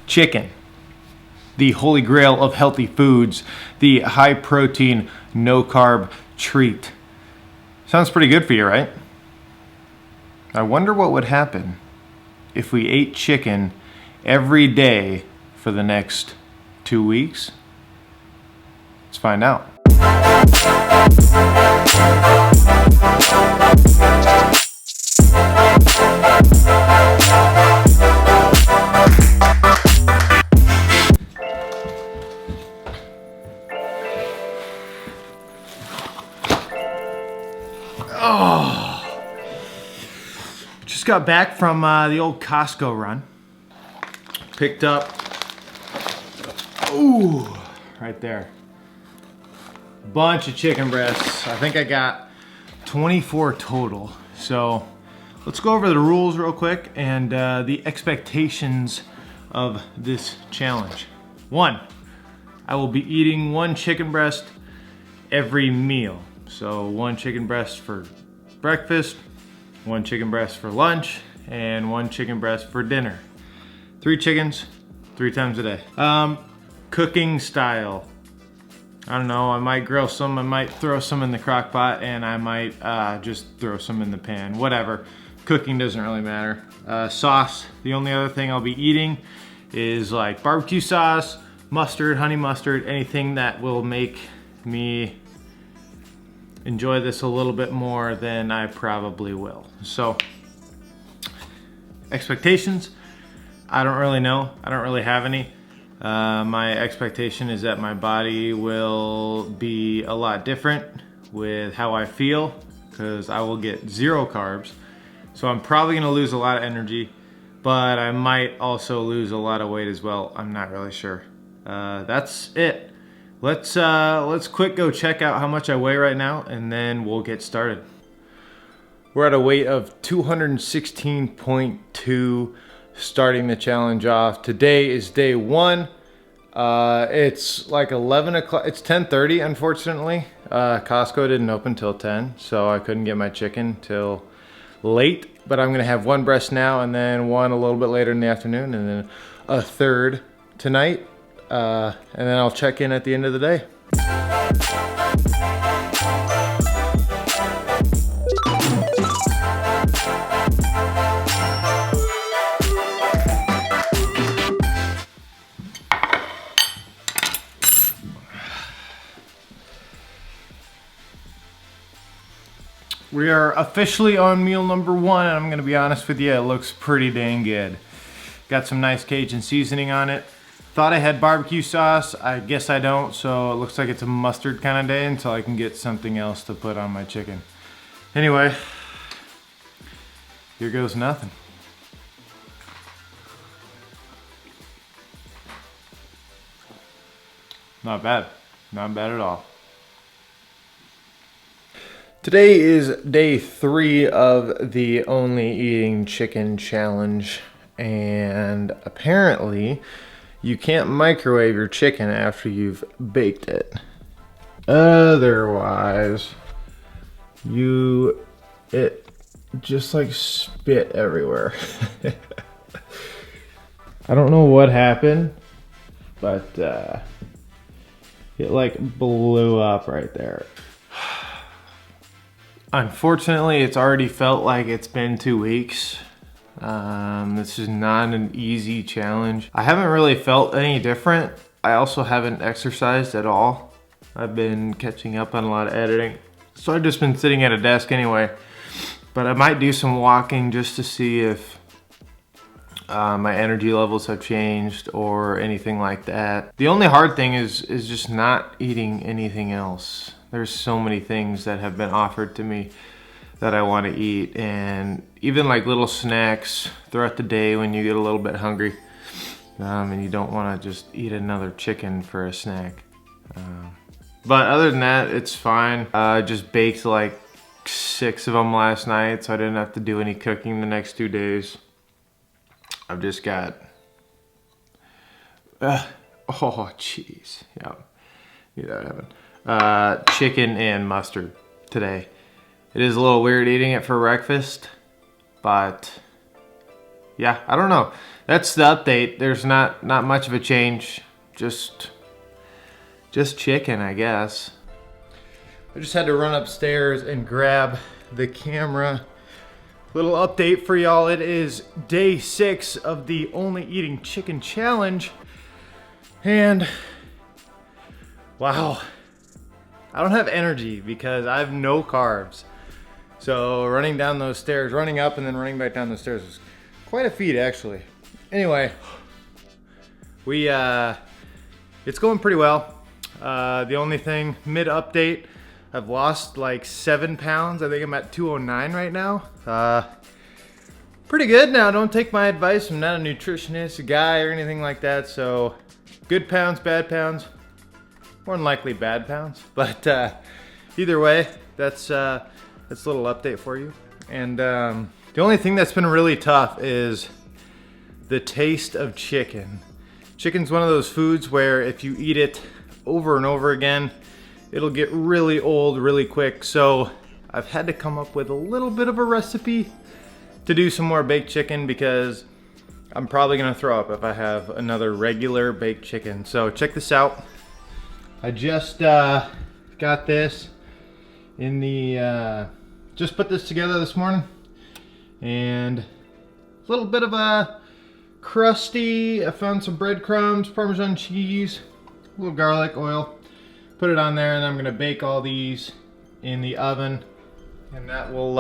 Chicken, the holy grail of healthy foods, the high protein, no carb treat. Sounds pretty good for you, right? I wonder what would happen if we ate chicken every day for the next 2 weeks. Let's find out. Oh, just got back from the old Costco run. Picked up, ooh, right there, bunch of chicken breasts. I think I got 24 total. So let's go over the rules real quick and the expectations of this challenge. 1, I will be eating 1 chicken breast every meal. So 1 chicken breast for breakfast, 1 chicken breast for lunch, and 1 chicken breast for dinner. 3 chickens, 3 times a day. Cooking style. I don't know, I might grill some, I might throw some in the crock pot, and I might just throw some in the pan, whatever. Cooking doesn't really matter. Sauce, the only other thing I'll be eating is like barbecue sauce, mustard, honey mustard, anything that will make me enjoy this a little bit more than I probably will. So, expectations, I don't really know. I don't really have any. My expectation is that my body will be a lot different with how I feel, because I will get 0 carbs. So I'm probably gonna lose a lot of energy, but I might also lose a lot of weight as well. I'm not really sure. That's it. Let's quick go check out how much I weigh right now, and then we'll get started. We're at a weight of 216.2 starting the challenge off. Today is day 1. It's like 11 o'clock. It's 10:30, unfortunately. Costco didn't open till 10, so I couldn't get my chicken till late. But I'm gonna have 1 breast now, and then 1 a little bit later in the afternoon, and then a 3rd tonight. And then I'll check in at the end of the day. We are officially on meal number 1, and I'm gonna be honest with you, it looks pretty dang good. Got some nice Cajun seasoning on it. Thought I had barbecue sauce, I guess I don't, so it looks like it's a mustard kind of day until I can get something else to put on my chicken. Anyway, here goes nothing. Not bad, not bad at all. Today is day 3 of the only eating chicken challenge, and apparently you can't microwave your chicken after you've baked it. Otherwise, it just like spit everywhere. I don't know what happened, but it like blew up right there. Unfortunately, it's already felt like it's been 2 weeks. This is not an easy challenge. I haven't really felt any different. I also haven't exercised at all. I've been catching up on a lot of editing. So I've just been sitting at a desk anyway. But I might do some walking just to see if my energy levels have changed or anything like that. The only hard thing is just not eating anything else. There's so many things that have been offered to me that I want to eat, and even like little snacks throughout the day when you get a little bit hungry and you don't want to just eat another chicken for a snack. But other than that, it's fine. I just baked like 6 of them last night, so I didn't have to do any cooking the next 2 days. I've just got oh jeez, yeah, knew that happened. Chicken and mustard today. It is a little weird eating it for breakfast, but yeah, I don't know. That's the update. There's not much of a change. Just chicken, I guess. I just had to run upstairs and grab the camera. Little update for y'all. It is day 6 of the Only Eating Chicken Challenge. And wow, I don't have energy because I have no carbs. So running down those stairs, running up and then running back down the stairs is quite a feat actually. Anyway, it's going pretty well. The only thing, mid-update, I've lost like 7 pounds. I think I'm at 209 right now. Pretty good now. Don't take my advice. I'm not a nutritionist, a guy, or anything like that. So good pounds, bad pounds. More than likely bad pounds. But either way, that's a little update for you. And the only thing that's been really tough is the taste of chicken. Chicken's one of those foods where if you eat it over and over again, it'll get really old really quick. So I've had to come up with a little bit of a recipe to do some more baked chicken because I'm probably gonna throw up if I have another regular baked chicken. So check this out. I just got this in the, just put this together this morning, and a little bit of a crusty, I found some breadcrumbs, Parmesan cheese, a little garlic oil, put it on there, and I'm gonna bake all these in the oven, and that will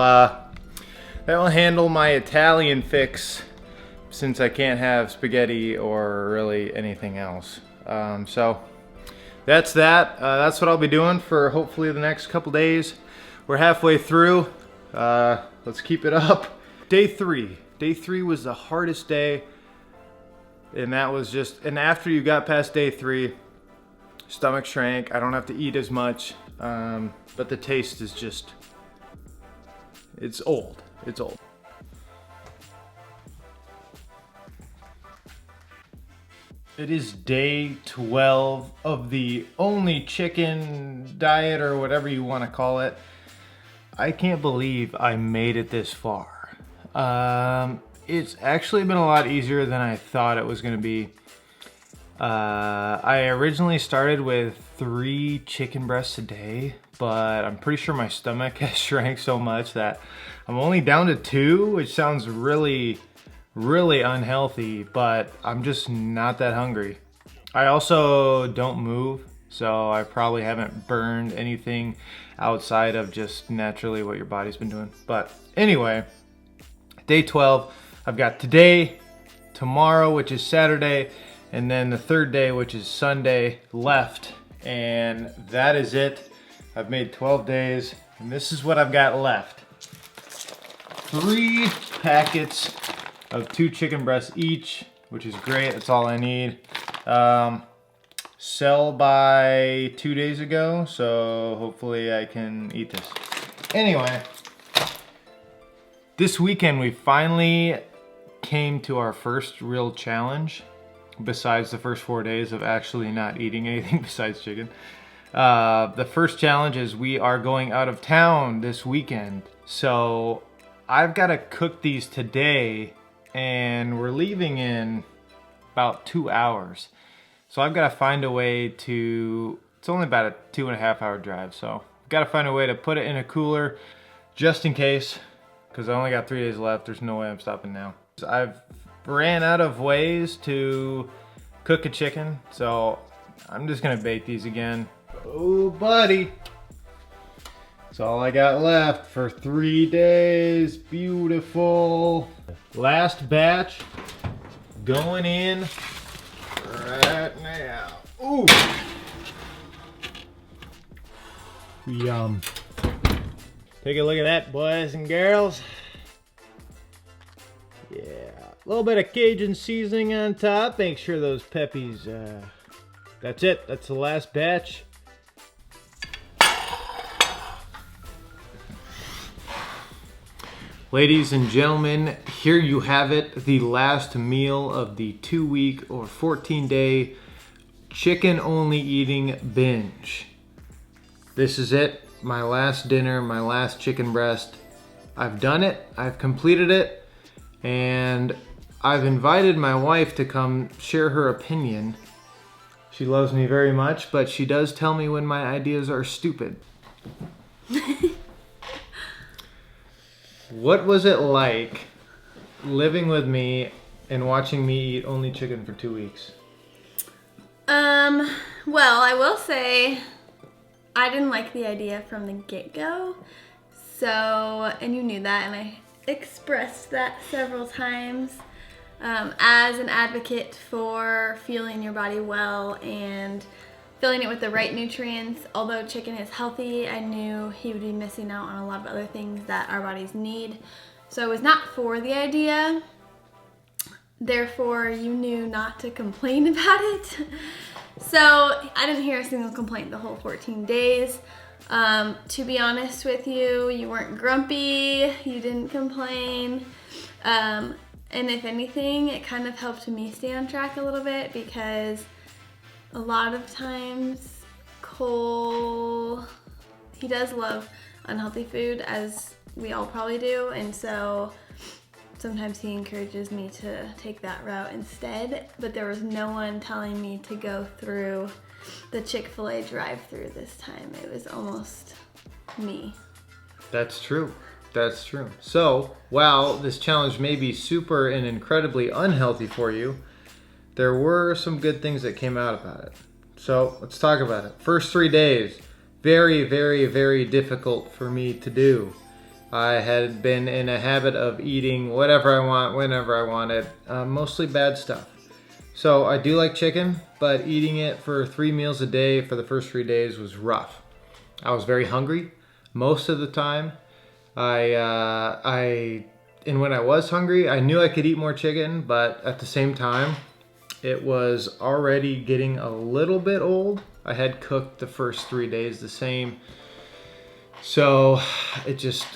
handle my Italian fix since I can't have spaghetti or really anything else. So that's that. That's what I'll be doing for hopefully the next couple days. We're halfway through. Let's keep it up. Day 3. Day 3 was the hardest day. And that was just, and after you got past day 3, stomach shrank. I don't have to eat as much. But the taste is just, it's old. It's old. It is day 12 of the Only Chicken diet, or whatever you want to call it. I can't believe I made it this far. It's actually been a lot easier than I thought it was going to be. I originally started with 3 chicken breasts a day, but I'm pretty sure my stomach has shrank so much that I'm only down to 2, which sounds really unhealthy, but I'm just not that hungry. I also don't move, so I probably haven't burned anything outside of just naturally what your body's been doing. But anyway, day 12, I've got today, tomorrow, which is Saturday, and then the 3rd day, which is Sunday, left, and that is it. I've made 12 days, and this is what I've got left. 3 packets of 2 chicken breasts each, which is great. That's all I need. Sell by 2 days ago, so hopefully I can eat this. Anyway, this weekend we finally came to our first real challenge, besides the first 4 days of actually not eating anything besides chicken. The first challenge is we are going out of town this weekend. So I've got to cook these today, and we're leaving in about 2 hours. So I've got to find a way to, it's only about a 2.5 hour drive. So I've got to find a way to put it in a cooler just in case, because I only got 3 days left. There's no way I'm stopping now. I've ran out of ways to cook a chicken, so I'm just gonna bake these again. Oh buddy, that's all I got left for 3 days. Beautiful. Last batch going in right now. Ooh, yum. Take a look at that, boys and girls. Yeah, a little bit of Cajun seasoning on top. Make sure those peppies, that's it. That's the last batch. Ladies and gentlemen, here you have it. The last meal of the 2-week or 14-day chicken only eating binge. This is it. My last dinner, my last chicken breast. I've done it. I've completed it. And I've invited my wife to come share her opinion. She loves me very much, but she does tell me when my ideas are stupid. What was it like living with me and watching me eat only chicken for 2 weeks? Well, I will say I didn't like the idea from the get-go. So, and you knew that, and I expressed that several times. As an advocate for fueling your body well and filling it with the right nutrients, although chicken is healthy, I knew he would be missing out on a lot of other things that our bodies need. So I was not for the idea. Therefore, you knew not to complain about it. So I didn't hear a single complaint the whole 14 days. To be honest with you, you weren't grumpy, you didn't complain. And if anything, it kind of helped me stay on track a little bit because a lot of times Cole, he does love unhealthy food, as we all probably do, and so sometimes he encourages me to take that route instead, but there was no one telling me to go through the Chick-fil-A drive-thru this time. It was almost me. That's true. That's true. So, while this challenge may be super and incredibly unhealthy for you, there were some good things that came out about it. So, let's talk about it. First 3 days, very, very, very difficult for me to do. I had been in a habit of eating whatever I want, whenever I wanted, mostly bad stuff. So I do like chicken, but eating it for 3 meals a day for the first 3 days was rough. I was very hungry most of the time. And when I was hungry, I knew I could eat more chicken, but at the same time, it was already getting a little bit old. I had cooked the first 3 days the same, so I just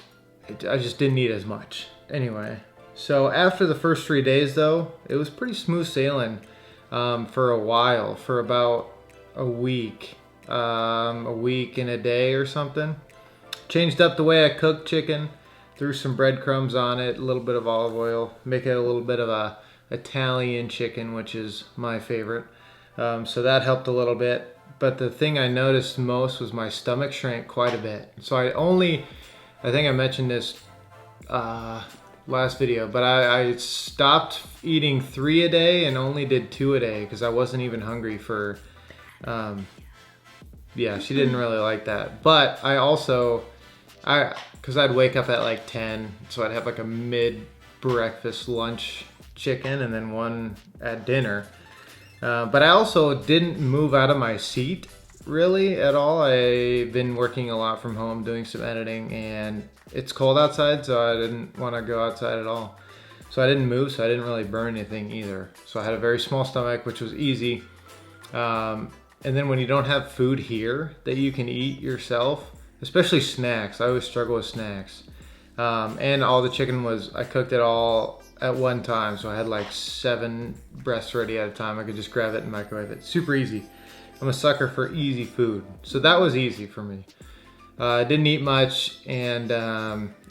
didn't eat as much. Anyway, so after the first 3 days though, it was pretty smooth sailing for a while, for about a week and a day or something. Changed up the way I cooked chicken, threw some breadcrumbs on it, a little bit of olive oil, make it a little bit of a Italian chicken, which is my favorite. So that helped a little bit. But the thing I noticed most was my stomach shrank quite a bit. So I think I mentioned this last video, but I stopped eating 3 a day and only did 2 a day because I wasn't even hungry for, yeah, she didn't really like that. But because I'd wake up at like 10, so I'd have like a mid-breakfast lunch chicken and then one at dinner. But I also didn't move out of my seat really at all. I've been working a lot from home, doing some editing, and it's cold outside, so I didn't want to go outside at all. So I didn't move, so I didn't really burn anything either. So I had a very small stomach, which was easy. And then when you don't have food here that you can eat yourself, especially snacks, I always struggle with snacks. And all the chicken I cooked it all at one time, so I had like 7 breasts ready at a time. I could just grab it and microwave it. Super easy. I'm a sucker for easy food, so that was easy for me. I didn't eat much, and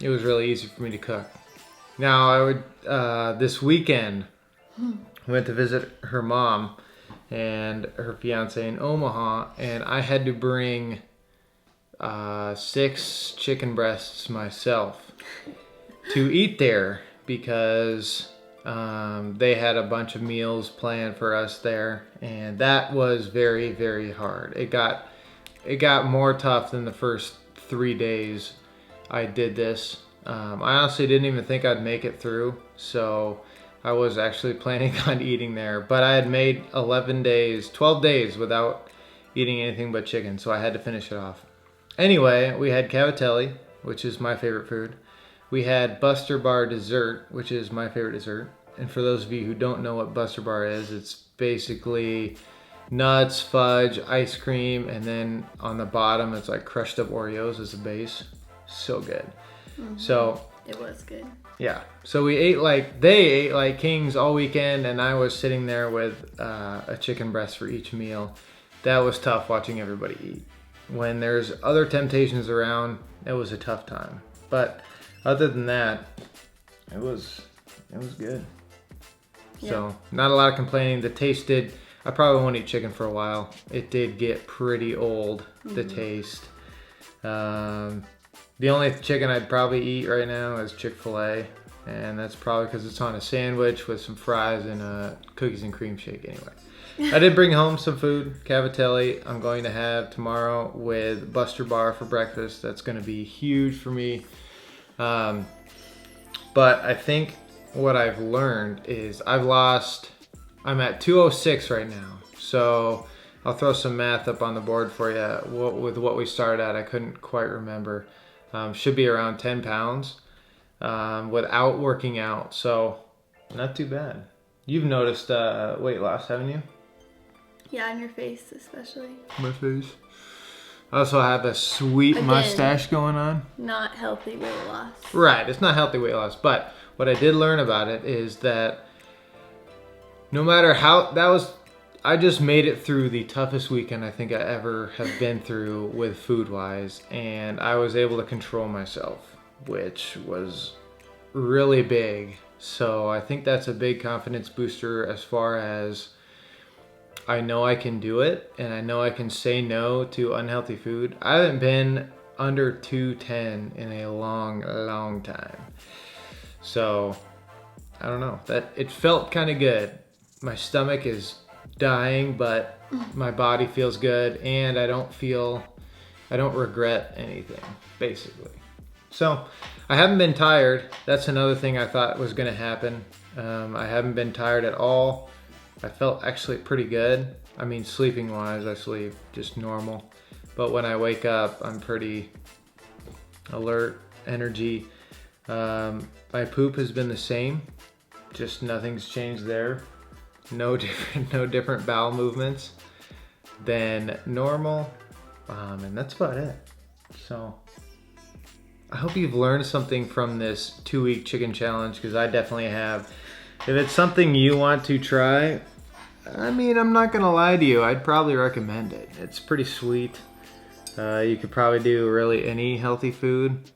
it was really easy for me to cook. Now, this weekend, I went to visit her mom and her fiance in Omaha, and I had to bring 6 chicken breasts myself to eat there because they had a bunch of meals planned for us there, and that was very, very hard. It got more tough than the first 3 days I did this. I honestly didn't even think I'd make it through, so I was actually planning on eating there, but I had made 12 days without eating anything but chicken, so I had to finish it off. Anyway, we had cavatelli, which is my favorite food. We had Buster Bar dessert, which is my favorite dessert. And for those of you who don't know what Buster Bar is, it's basically nuts, fudge, ice cream, and then on the bottom it's like crushed up Oreos as a base. So good. Mm-hmm. So it was good. Yeah. So they ate like kings all weekend, and I was sitting there with a chicken breast for each meal. That was tough watching everybody eat. When there's other temptations around, it was a tough time. But other than that, it was good. So not a lot of complaining. The taste did, I probably won't eat chicken for a while. It did get pretty old, the taste. The only chicken I'd probably eat right now is Chick-fil-A. And that's probably because it's on a sandwich with some fries and a cookies and cream shake anyway. I did bring home some food, cavatelli. I'm going to have tomorrow with Buster Bar for breakfast. That's going to be huge for me. But I think what I've learned is I'm at 206 right now. So I'll throw some math up on the board for you. With what we started at, I couldn't quite remember. Should be around 10 pounds without working out. So not too bad. You've noticed weight loss, haven't you? Yeah, on your face especially. My face. I also have a sweet mustache going on. Not healthy weight loss. Right, it's not healthy weight loss. But what I did learn about it is that no matter how, I just made it through the toughest weekend I think I ever have been through with food-wise. And I was able to control myself, which was really big. So I think that's a big confidence booster as far as I know I can do it, and I know I can say no to unhealthy food. I haven't been under 210 in a long time. So I don't know, that it felt kind of good. My stomach is dying, but my body feels good, and I don't regret anything, basically. So I haven't been tired. That's another thing I thought was gonna happen. I haven't been tired at all. I felt actually pretty good. I mean, sleeping wise, I sleep just normal. But when I wake up, I'm pretty alert, energy. My poop has been the same. Just nothing's changed there. No different bowel movements than normal. And that's about it. So I hope you've learned something from this 2-week chicken challenge, because I definitely have. If it's something you want to try, I mean, I'm not gonna lie to you, I'd probably recommend it. It's pretty sweet. You could probably do really any healthy food.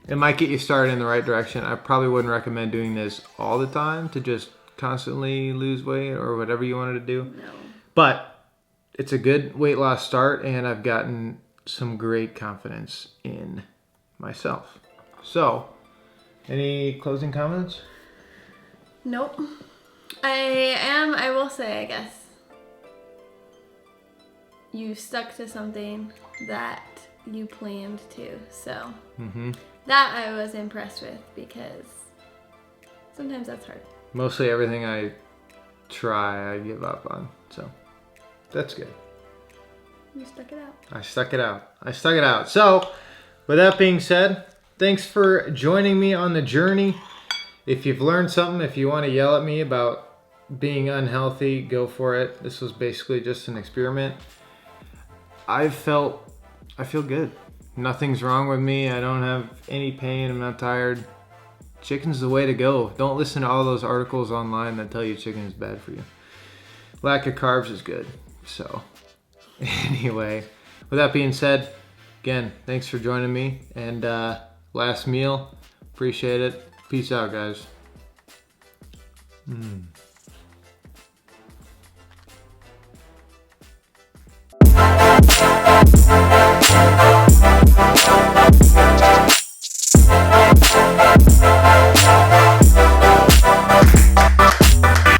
It might get you started in the right direction. I probably wouldn't recommend doing this all the time to just constantly lose weight or whatever you wanted to do. No. But it's a good weight loss start, and I've gotten some great confidence in myself. So, any closing comments? Nope. I will say, I guess, you stuck to something that you planned to. So that I was impressed with, because sometimes that's hard. Mostly everything I try, I give up on. So that's good. You stuck it out. I stuck it out. So with that being said, thanks for joining me on the journey. If you've learned something, if you want to yell at me about being unhealthy, go for it. This was basically just an experiment. I feel good. Nothing's wrong with me. I don't have any pain. I'm not tired. Chicken's the way to go. Don't listen to all those articles online that tell you chicken is bad for you. Lack of carbs is good. So anyway, with that being said, again, thanks for joining me. And last meal, appreciate it. Peace out, guys.